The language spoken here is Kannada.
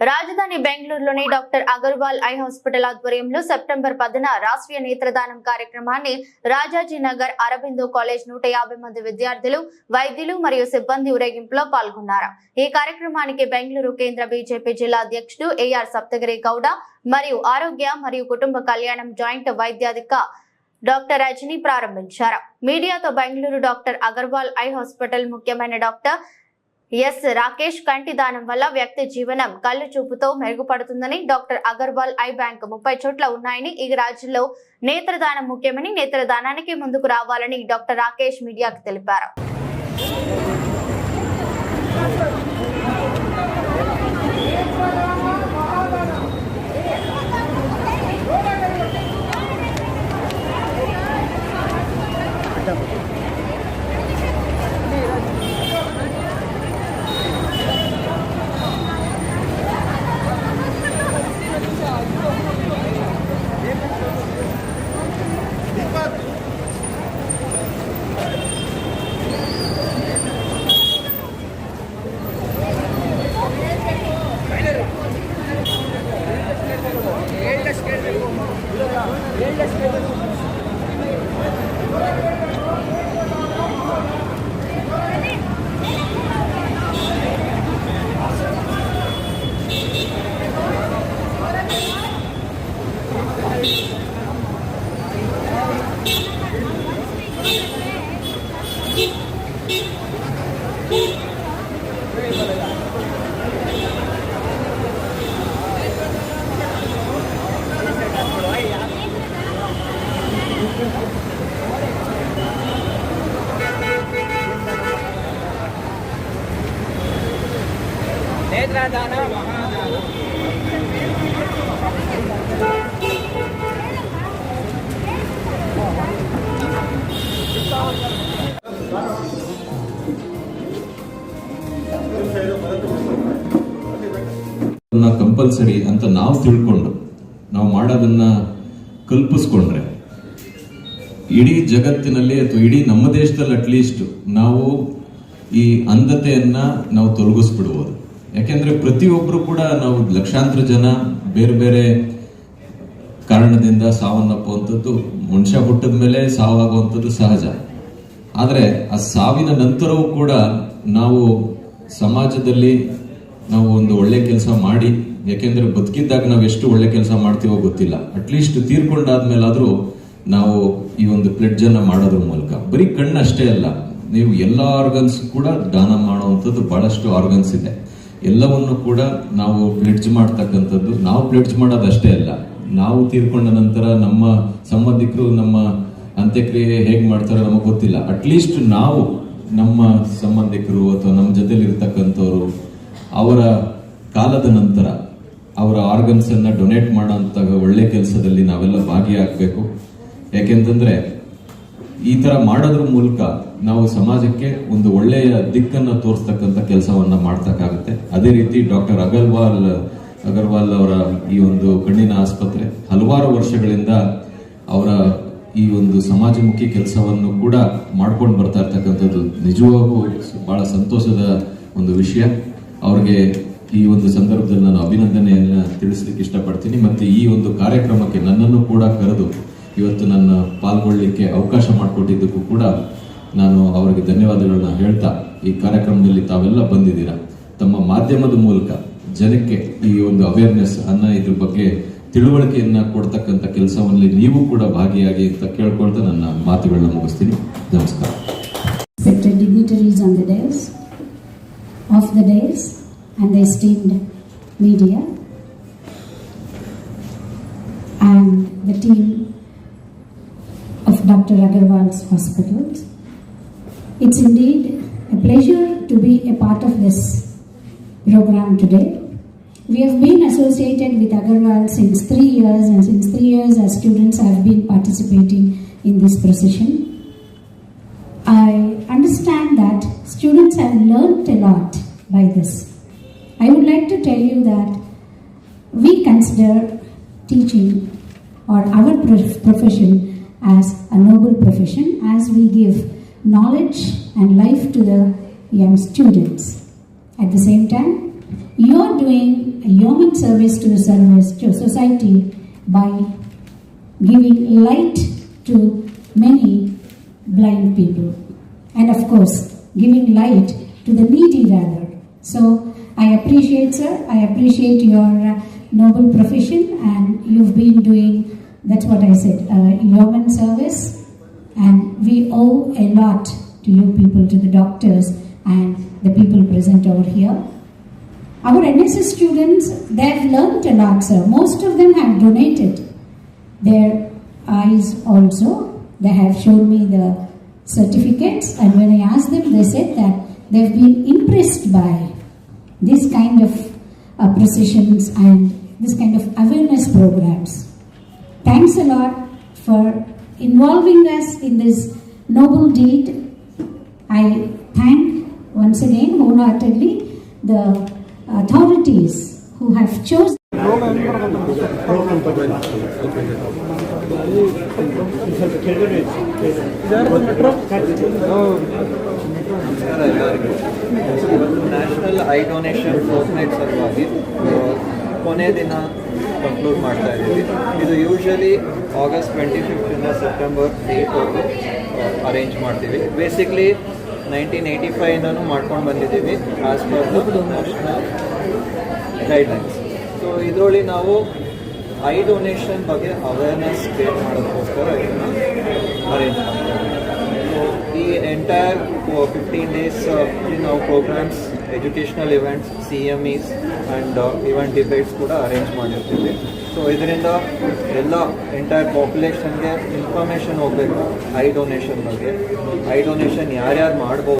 రాజధాని బెంగళూరులోని డాక్టర్ అగర్వాల్ ఐ హాస్పిటల్ ఆధ్వర్యంలో సెప్టెంబర్ 10న రాష్ట్రీయ నేత్రదానం కార్యక్రమాన్ని రాజాజీ నగర్ అరబిందో కాలేజ్ 150 మంది విద్యార్థులు, వైద్యులు మరియు సిబ్బంది ఊరేగింపులో పాల్గొన్నారు. ఈ కార్యక్రమానికి బెంగళూరు కేంద్ర బీజేపీ జిల్లా అధ్యక్షుడు ఏఆర్ సప్తగిరి గౌడ మరియు ఆరోగ్య మరియు కుటుంబ కళ్యాణం జాయింట్ వైద్యాధికారి డాక్టర్ రజని ప్రారంభించారు. మీడియాతో Bengaluru doctor Agarwal eye hospital ముఖ్యమైన డాక్టర్ ఎస్ రాకేష్ కంటి దానం వల్ల వ్యక్తి జీవనం కళ్ళు చూపుతో మెరుగుపడుతుందని, డాక్టర్ అగర్వాల్ ఐ బ్యాంక్ 30 చోట్ల ఉన్నాయని, ఈ రాజ్యంలో నేత్రదానం ముఖ్యమని, నేత్రదానానికి ముందుకు రావాలని డాక్టర్ రాకేష్ మీడియాకు తెలిపారు. నేత్రదాన ಕಂಪಲ್ಸರಿ ಅಂತ ನಾವು ತಿಳ್ಕೊಂಡು ನಾವು ಮಾಡೋದನ್ನ ಕಲ್ಪಿಸ್ಕೊಂಡ್ರೆ ಇಡೀ ಜಗತ್ತಿನಲ್ಲಿ ಅಥವಾ ಇಡೀ ನಮ್ಮ ದೇಶದಲ್ಲಿ ಅಟ್ಲೀಸ್ಟ್ ನಾವು ಈ ಅಂಧತೆಯನ್ನ ನಾವು ತೊಲಗಿಸ್ಬಿಡ್ಬೋದು. ಯಾಕೆಂದ್ರೆ ಪ್ರತಿಯೊಬ್ಬರು ಕೂಡ ನಾವು ಲಕ್ಷಾಂತರ ಜನ ಬೇರೆ ಬೇರೆ ಕಾರಣದಿಂದ ಸಾವನ್ನಪ್ಪುವಂಥದ್ದು, ಮನುಷ್ಯ ಹುಟ್ಟಿದ ಮೇಲೆ ಸಾವಾಗುವಂಥದ್ದು ಸಹಜ. ಆದರೆ ಆ ಸಾವಿನ ನಂತರವೂ ಕೂಡ ನಾವು ಸಮಾಜದಲ್ಲಿ ನಾವು ಒಂದು ಒಳ್ಳೆ ಕೆಲಸ ಮಾಡಿ, ಯಾಕೆಂದ್ರೆ ಬದುಕಿದ್ದಾಗ ನಾವು ಎಷ್ಟು ಒಳ್ಳೆ ಕೆಲಸ ಮಾಡ್ತೀವೋ ಗೊತ್ತಿಲ್ಲ, ಅಟ್ಲೀಸ್ಟ್ ತೀರ್ಕೊಂಡಾದ್ಮೇಲಾದ್ರೂ ನಾವು ಈ ಒಂದು ಪ್ಲೆಡ್ಜ್ ಅನ್ನ ಮಾಡೋದ್ರ ಮೂಲಕ ಬರೀ ಕಣ್ಣು ಅಷ್ಟೇ ಅಲ್ಲ, ನೀವು ಎಲ್ಲ ಆರ್ಗನ್ಸ್ ಕೂಡ ದಾನ ಮಾಡುವಂಥದ್ದು ಬಹಳಷ್ಟು ಆರ್ಗನ್ಸ್ ಇದೆ. ಎಲ್ಲವನ್ನು ಕೂಡ ನಾವು ಪ್ಲೆಡ್ಜ್ ಮಾಡ್ತಕ್ಕಂಥದ್ದು. ನಾವು ಪ್ಲೆಡ್ಜ್ ಮಾಡೋದಷ್ಟೇ ಅಲ್ಲ, ನಾವು ತೀರ್ಕೊಂಡ ನಂತರ ನಮ್ಮ ಸಂಬಂಧಿಕರು ನಮ್ಮ ಅಂತ್ಯಕ್ರಿಯೆ ಹೇಗೆ ಮಾಡ್ತಾರೋ ನಮಗೆ ಗೊತ್ತಿಲ್ಲ, ಅಟ್ಲೀಸ್ಟ್ ನಾವು ನಮ್ಮ ಸಂಬಂಧಿಕರು ಅಥವಾ ನಮ್ಮ ಜೊತೆಲಿ ಇರ್ತಕ್ಕಂಥವ್ರು ಅವರ ಕಾಲದ ನಂತರ ಅವರ ಆರ್ಗನ್ಸ್ ಅನ್ನ ಡೊನೇಟ್ ಮಾಡೋಂಥ ಒಳ್ಳೆ ಕೆಲಸದಲ್ಲಿ ನಾವೆಲ್ಲ ಭಾಗಿಯಾಗಬೇಕು. ಯಾಕೆಂತಂದ್ರೆ ಈ ತರ ಮಾಡೋದ್ರ ಮೂಲಕ ನಾವು ಸಮಾಜಕ್ಕೆ ಒಂದು ಒಳ್ಳೆಯ ದಿಕ್ಕನ್ನ ತೋರಿಸ್ತಕ್ಕಂಥ ಕೆಲಸವನ್ನ ಮಾಡ್ತಕ್ಕಾಗುತ್ತೆ. ಅದೇ ರೀತಿ ಡಾಕ್ಟರ್ ಅಗರ್ವಾಲ್ ಅವರ ಈ ಒಂದು ಕಣ್ಣಿನ ಆಸ್ಪತ್ರೆ ಹಲವಾರು ವರ್ಷಗಳಿಂದ ಅವರ ಈ ಒಂದು ಸಮಾಜಮುಖಿ ಕೆಲಸವನ್ನು ಕೂಡ ಮಾಡ್ಕೊಂಡು ಬರ್ತಾ ಇರ್ತಕ್ಕಂಥದ್ದು ನಿಜವಾಗೂ ಬಹಳ ಸಂತೋಷದ ಒಂದು ವಿಷಯ. ಅವ್ರಿಗೆ ಈ ಒಂದು ಸಂದರ್ಭದಲ್ಲಿ ನಾನು ಅಭಿನಂದನೆಯನ್ನ ತಿಳಿಸ್ಲಿಕ್ಕೆ ಇಷ್ಟಪಡ್ತೀನಿ. ಮತ್ತೆ ಈ ಒಂದು ಕಾರ್ಯಕ್ರಮಕ್ಕೆ ನನ್ನನ್ನು ಕೂಡ ಕರೆದು ಇವತ್ತು ನನ್ನ ಪಾಲ್ಗೊಳ್ಳಿಕ್ಕೆ ಅವಕಾಶ ಮಾಡಿಕೊಟ್ಟಿದ್ದಕ್ಕೂ ಕೂಡ ನಾನು ಅವರಿಗೆ ಧನ್ಯವಾದಗಳನ್ನ ಹೇಳ್ತಾ, ಈ ಕಾರ್ಯಕ್ರಮದಲ್ಲಿ ತಾವೆಲ್ಲ ಬಂದಿದ್ದೀರಾ, ತಮ್ಮ ಮಾಧ್ಯಮದ ಮೂಲಕ ಜನಕ್ಕೆ ಈ ಒಂದು ಅವೇರ್ನೆಸ್ ಅನ್ನ ಇದ್ರ ಬಗ್ಗೆ ತಿಳುವಳಿಕೆಯನ್ನ ಕೊಡ್ತಕ್ಕಂಥ ಕೆಲಸದಲ್ಲಿ ನೀವು ಕೂಡ ಭಾಗಿಯಾಗಿ ಅಂತ ಕೇಳ್ಕೊಳ್ತಾ ನನ್ನ ಮಾತುಗಳನ್ನ ಮುಗಿಸ್ತೀನಿ. ನಮಸ್ಕಾರ. Dignitaries on the dais, of the dais, and the esteemed media and the team of Dr. Agarwal's hospitals. It's indeed a pleasure to be a part of this program today. We have been associated with Agarwal since 3 years, and since 3 years our students have been participating in this procession. I understand that students have learnt a lot by this. I would like to tell you that we consider teaching or our profession as a noble profession, as we give knowledge and life to the young students. At the same time, you're doing a yeoman service to society by giving light to many blind people, and of course giving light to the needy rather. So I appreciate, sir, I appreciate your noble profession, and you've been doing, that's what I said, yeoman service, and we owe a lot to you people, to the doctors and the people present over here. Our NSS students, they have learnt a lot, sir. Most of them have donated their eyes also. They have shown me the certificates, and when I asked them, they said that they've been impressed by this kind of precisions and this kind of awareness programs. Thanks a lot for involving us in this noble deed. I thank once again wholeheartedly the authorities who have chosen. National eye donation fortnight ಸಲುವಾಗಿ ಕೊನೆ ದಿನ ಕಂಕ್ಲೂಡ್ ಮಾಡ್ತಾ ಇದ್ದೀವಿ. ಇದು ಯೂಶಲಿ August 25 ಸೆಪ್ಟೆಂಬರ್ 8 ಅರೇಂಜ್ ಮಾಡ್ತೀವಿ. ಬೇಸಿಕ್ಲಿ 1985 ಮಾಡ್ಕೊಂಡು ಬಂದಿದ್ದೀವಿ as per the national guidelines. So ಇದರಲ್ಲಿ ನಾವು ಐ ಡೊನೇಷನ್ ಬಗ್ಗೆ ಅವೇರ್ನೆಸ್ ಕ್ರಿಯೇಟ್ ಮಾಡೋದಕ್ಕೋಸ್ಕರ ಇದನ್ನು ಅರೇಂಜ್ ಮಾಡ್ತೀವಿ. ಸೊ ಈ ಎಂಟೈರ್ 15 days ನಾವು programmes, educational events, CMEs and event debates ಕೂಡ ಅರೇಂಜ್ ಮಾಡಿರ್ತೀವಿ. ಸೊ ಇದರಿಂದ ಎಲ್ಲ ಎಂಟೈರ್ ಪಾಪ್ಯುಲೇಷನ್ಗೆ ಇನ್ಫಾರ್ಮೇಷನ್ ಹೋಗಬೇಕು ಐ ಡೊನೇಷನ್ ಬಗ್ಗೆ. ಐ ಡೊನೇಷನ್ ಯಾರ್ಯಾರು ಮಾಡ್ಬೋದು